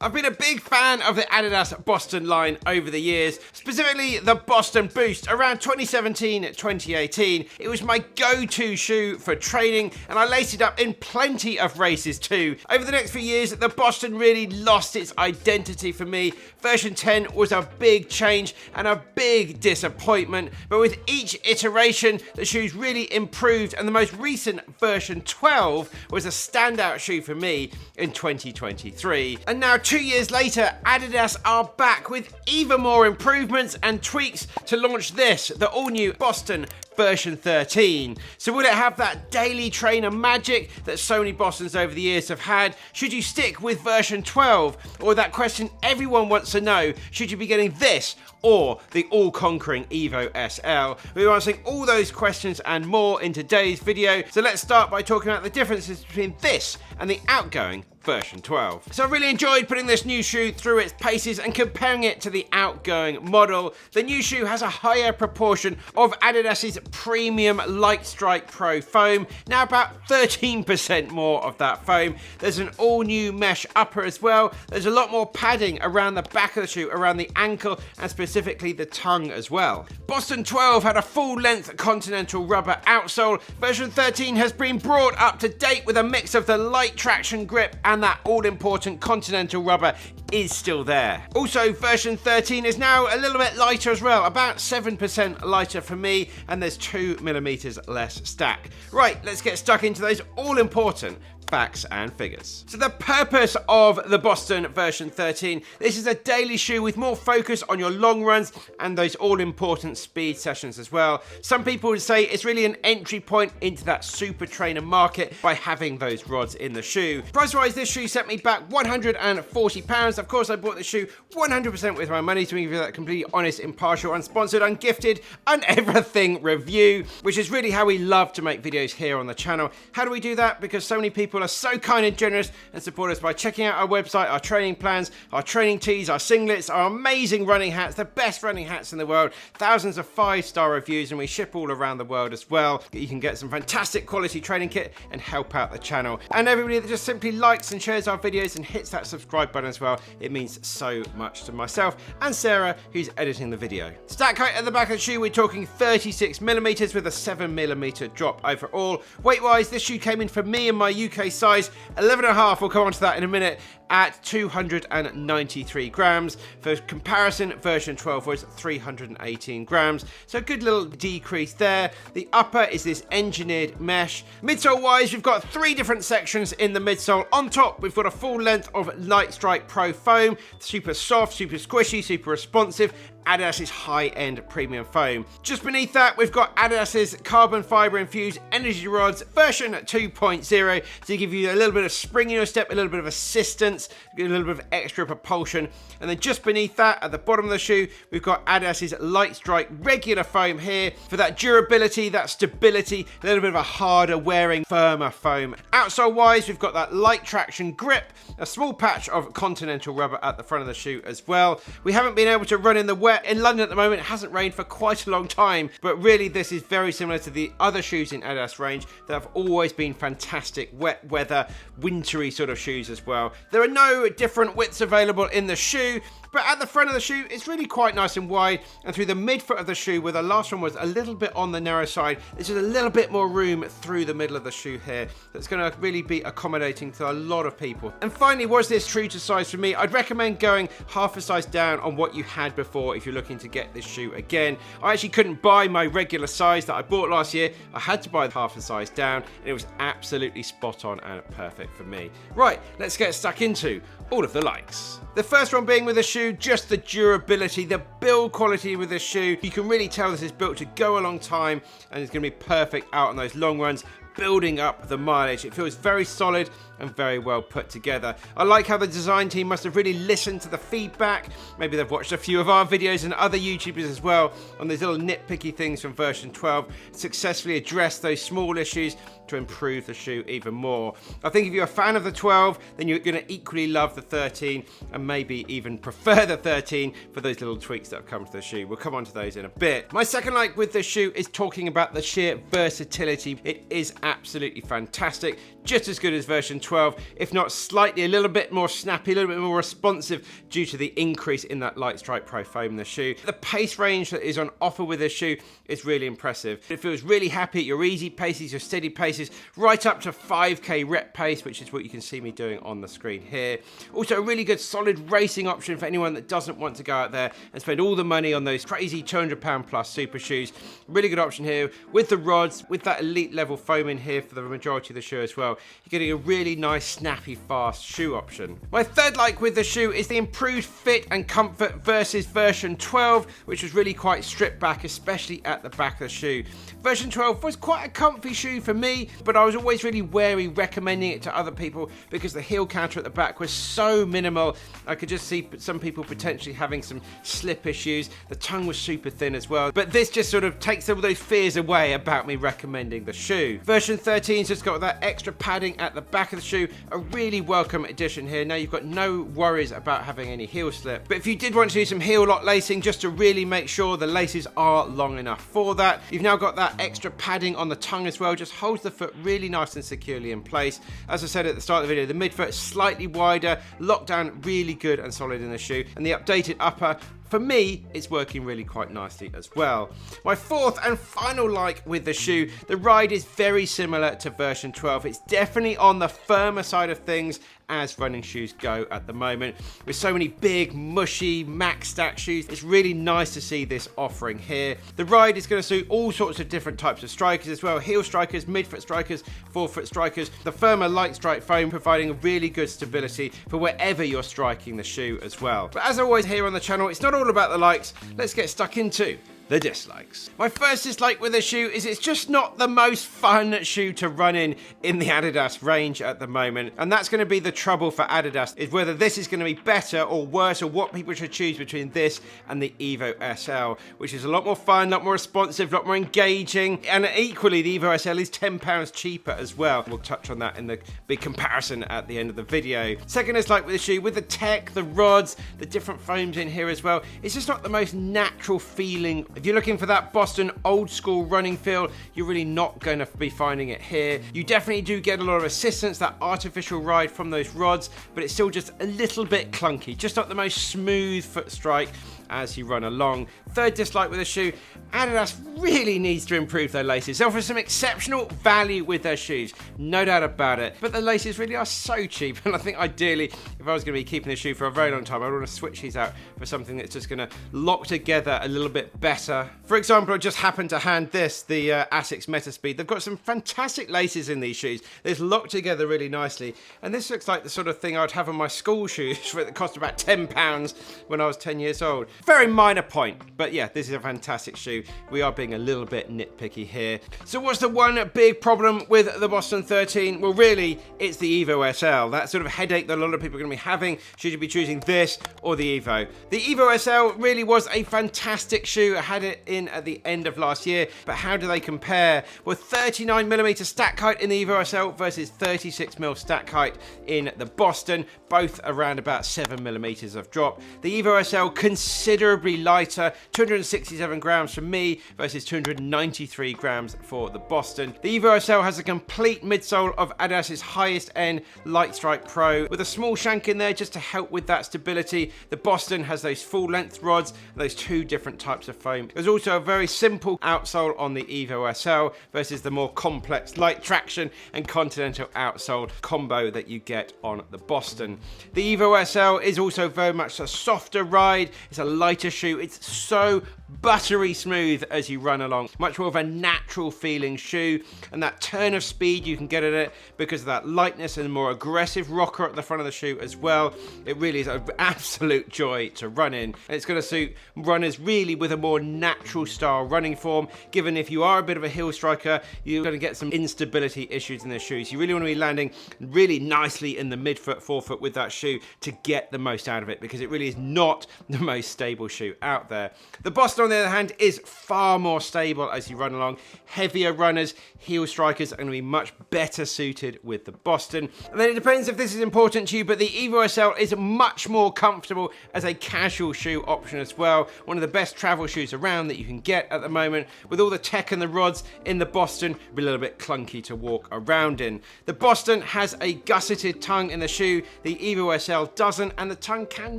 I've been a big fan of the Adidas Boston line over the years, specifically the Boston Boost. Around 2017-2018, it was my go-to shoe for training, and I laced it up in plenty of races too. Over the next few years, the Boston really lost its identity for me. Version 10 was a big change and a big disappointment, but with each iteration, the shoes really improved, and the most recent version 12 was a standout shoe for me in 2023. And now, 2 years later, Adidas are back with even more improvements and tweaks to launch this, the all-new Boston version 13. So will it have that daily trainer magic that so many Bostons over the years have had? Should you stick with version 12? Or that question everyone wants to know, should you be getting this or the all-conquering Evo SL? We're answering all those questions and more in today's video. So let's start by talking about the differences between this and the outgoing version 12. So I really enjoyed putting this new shoe through its paces and comparing it to the outgoing model. The new shoe has a higher proportion of Adidas's premium Light Strike Pro foam, now about 13% more of that foam. There's an all new mesh upper as well. There's a lot more padding around the back of the shoe, around the ankle and specifically the tongue as well. Boston 12 had a full length continental rubber outsole. Version 13 has been brought up to date with a mix of the light traction grip and that all-important continental rubber is still there. Also, version 13 is now a little bit lighter as well, about 7% lighter for me, and there's 2mm less stack. Right, let's get stuck into those all-important facts and figures. So the purpose of the Boston version 13, this is a daily shoe with more focus on your long runs and those all-important speed sessions as well. Some people would say it's really an entry point into that super trainer market by having those rods in the shoe. Price-wise, this shoe set me back £140. Of course, I bought the shoe 100% with my money to give you that completely honest, impartial, unsponsored, ungifted, and everything review, which is really how we love to make videos here on the channel. How do we do that? Because so many people are so kind and generous and support us by checking out our website, our training plans, our training tees, our singlets, our amazing running hats, the best running hats in the world, thousands of 5-star reviews, and we ship all around the world as well. You can get some fantastic quality training kit and help out the channel. And everybody that just simply likes and shares our videos and hits that subscribe button as well, it means so much to myself and Sarah, who's editing the video. Stack height at the back of the shoe, we're talking 36mm with a 7mm drop overall. Weight wise, this shoe came in for me and my UK size 11.5, we'll come on to that in a minute, at 293 grams. For comparison, version 12 was 318 grams, so a good little decrease there. The upper is this engineered mesh. Midsole wise, we've got 3 different sections in the midsole. On top, we've got a full length of Light Strike Pro foam, super soft, super squishy, super responsive, Adidas's high-end premium foam. Just beneath that, we've got Adidas's carbon fiber infused energy rods version 2.0 to give you a little bit of spring in your step, a little bit of assistance, a little bit of extra propulsion. And then just beneath that, at the bottom of the shoe, we've got Adidas's Light Strike regular foam here for that durability, that stability, a little bit of a harder wearing, firmer foam. Outsole wise, we've got that light traction grip, a small patch of continental rubber at the front of the shoe as well. We haven't been able to run in the wet in London at the moment. It hasn't rained for quite a long time, but really this is very similar to the other shoes in Adidas range that have always been fantastic wet weather, wintry sort of shoes as well. There are no different widths available in the shoe, but at the front of the shoe, it's really quite nice and wide, and through the midfoot of the shoe, where the last one was a little bit on the narrow side, there's just a little bit more room through the middle of the shoe here that's going to really be accommodating to a lot of people. And finally, was this true to size for me? I'd recommend going half a size down on what you had before if you're looking to get this shoe again. I actually couldn't buy my regular size that I bought last year. I had to buy half a size down, and it was absolutely spot on and perfect for me. Right, let's get stuck into all of the likes. The first one being with the shoe, just the durability, the build quality with the shoe. You can really tell this is built to go a long time and it's going to be perfect out on those long runs, building up the mileage. It feels very solid and very well put together. I like how the design team must have really listened to the feedback. Maybe they've watched a few of our videos and other YouTubers as well on these little nitpicky things from version 12, successfully addressed those small issues to improve the shoe even more. I think if you're a fan of the 12, then you're going to equally love the 13 and maybe even prefer the 13 for those little tweaks that have come to the shoe. We'll come on to those in a bit. My second like with the shoe is talking about the sheer versatility. It is absolutely fantastic. Just as good as version 12, if not slightly a little bit more snappy, a little bit more responsive due to the increase in that Light Strike Pro foam in the shoe. The pace range that is on offer with this shoe is really impressive. It feels really happy at your easy paces, your steady paces, right up to 5k rep pace, which is what you can see me doing on the screen here. Also a really good solid racing option for anyone that doesn't want to go out there and spend all the money on those crazy £200 plus super shoes. Really good option here with the rods, with that elite level foam in here for the majority of the shoe as well. You're getting a really nice, snappy, fast shoe option. My third like with the shoe is the improved fit and comfort versus version 12, which was really quite stripped back, especially at the back of the shoe. Version 12 was quite a comfy shoe for me, but I was always really wary recommending it to other people because the heel counter at the back was so minimal. I could just see some people potentially having some slip issues. The tongue was super thin as well, but this just sort of takes all those fears away about me recommending the shoe. Version 13's just got that extra padding at the back of the shoe, a really welcome addition here. Now you've got no worries about having any heel slip, but if you did want to do some heel lock lacing just to really make sure the laces are long enough for that, you've now got that extra padding on the tongue as well, just holds the foot really nice and securely in place. As I said at the start of the video, the midfoot is slightly wider, lockdown really good and solid in the shoe, and the updated upper, for me, it's working really quite nicely as well. My fourth and final like with the shoe, the ride is very similar to version 12. It's definitely on the firmer side of things as running shoes go at the moment. With so many big, mushy, max stack shoes, it's really nice to see this offering here. The ride is going to suit all sorts of different types of strikers as well. Heel strikers, midfoot strikers, forefoot strikers. The firmer light strike foam providing a really good stability for wherever you're striking the shoe as well. But as always here on the channel, it's not all about the likes. Let's get stuck into the dislikes. My first dislike with the shoe is it's just not the most fun shoe to run in the Adidas range at the moment, and that's going to be the trouble for Adidas, is whether this is going to be better or worse, or what people should choose between this and the Evo SL, which is a lot more fun, a lot more responsive, a lot more engaging, and equally the Evo SL is £10 cheaper as well. We'll touch on that in the big comparison at the end of the video. Second dislike with the shoe, with the tech, the rods, the different foams in here as well, it's just not the most natural feeling. If you're looking for that Boston old school running feel, you're really not going to be finding it here. You definitely do get a lot of assistance, that artificial ride from those rods, but it's still just a little bit clunky, just not the most smooth foot strike as you run along. Third dislike with the shoe, Adidas really needs to improve their laces. They offer some exceptional value with their shoes, no doubt about it, but the laces really are so cheap, and I think ideally, if I was going to be keeping the shoe for a very long time, I would want to switch these out for something that's just going to lock together a little bit better. For example, I just happened to hand this, the Asics Metaspeed. They've got some fantastic laces in these shoes. They're locked together really nicely, and this looks like the sort of thing I'd have on my school shoes that cost about £10 when I was 10 years old. Very minor point, but yeah, this is a fantastic shoe. We are being a little bit nitpicky here. So what's the one big problem with the Boston 13? Well, really, it's the Evo SL. That sort of headache that a lot of people are going to be having should you be choosing this or the Evo. The Evo SL really was a fantastic shoe. I had it in at the end of last year, but how do they compare? Well, 39mm stack height in the Evo SL versus 36mm stack height in the Boston, both around about 7mm of drop. The Evo SL considerably lighter, 267 grams for me versus 293 grams for the Boston. The Evo SL has a complete midsole of Adidas's highest end Light Strike Pro with a small shank in there just to help with that stability. The Boston has those full length rods, those two different types of foam. There's also a very simple outsole on the Evo SL versus the more complex light traction and continental outsole combo that you get on the Boston. The Evo SL is also very much a softer ride. It's a lighter shoe. It's so buttery smooth as you run along. Much more of a natural feeling shoe, and that turn of speed you can get at it because of that lightness and more aggressive rocker at the front of the shoe as well. It really is an absolute joy to run in, and it's going to suit runners really with a more natural style running form, given if you are a bit of a heel striker, you're going to get some instability issues in the shoes. You really want to be landing really nicely in the midfoot, forefoot with that shoe to get the most out of it, because it really is not the most stable shoe out there. The Boston Boston, on the other hand, is far more stable as you run along. Heavier runners, heel strikers are going to be much better suited with the Boston. And then it depends if this is important to you, but the Evo SL is much more comfortable as a casual shoe option as well. One of the best travel shoes around that you can get at the moment. With all the tech and the rods in the Boston, it'll be a little bit clunky to walk around in. The Boston has a gusseted tongue in the shoe. The Evo SL doesn't, and the tongue can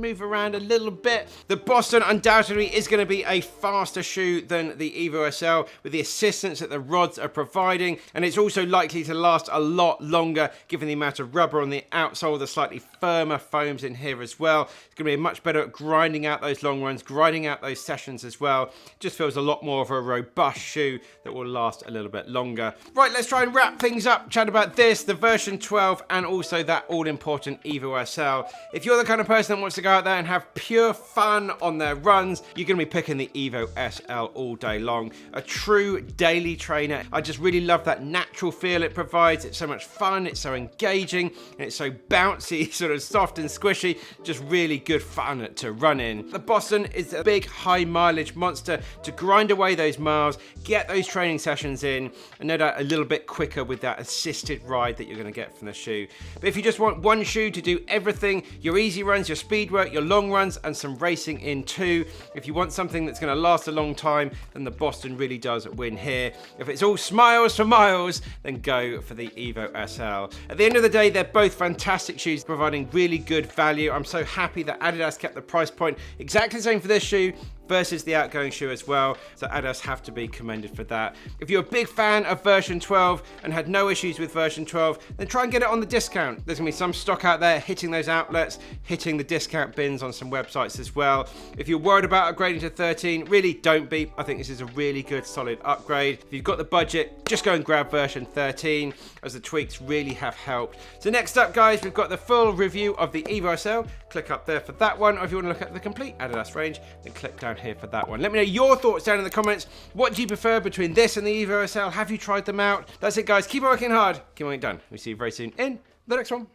move around a little bit. The Boston undoubtedly is going to be a faster shoe than the Evo SL with the assistance that the rods are providing, and it's also likely to last a lot longer given the amount of rubber on the outsole, the slightly firmer foams in here as well. It's going to be much better at grinding out those long runs, grinding out those sessions as well. Just feels a lot more of a robust shoe that will last a little bit longer. Right, let's try and wrap things up, chat about this, the version 12, and also that all-important Evo SL. If you're the kind of person that wants to go out there and have pure fun on their runs, you're going to be picking the Evo SL all day long. A true daily trainer. I just really love that natural feel it provides. It's so much fun, it's so engaging, and it's so bouncy, sort of soft and squishy. Just really good fun to run in. The Boston is a big high mileage monster to grind away those miles, get those training sessions in, and no doubt a little bit quicker with that assisted ride that you're going to get from the shoe. But if you just want one shoe to do everything, your easy runs, your speed work, your long runs, and some racing in too, if you want something that's going to last a long time, then the Boston really does win here. If it's all smiles for miles, then go for the Evo SL. At the end of the day, they're both fantastic shoes providing really good value. I'm so happy that Adidas kept the price point exactly the same for this shoe versus the outgoing shoe as well. So Adidas have to be commended for that. If you're a big fan of version 12 and had no issues with version 12, then try and get it on the discount. There's gonna be some stock out there hitting those outlets, hitting the discount bins on some websites as well. If you're worried about upgrading to 13, really don't be. I think this is a really good, solid upgrade. If you've got the budget, just go and grab version 13, as the tweaks really have helped. So next up, guys, we've got the full review of the Evo SL. Click up there for that one, or if you want to look at the complete Adidas range, then click down here for that one. Let me know your thoughts down in the comments. What do you prefer between this and the Evo SL? Have you tried them out? That's it, guys. Keep working hard. Keep on getting done. We'll see you very soon in the next one.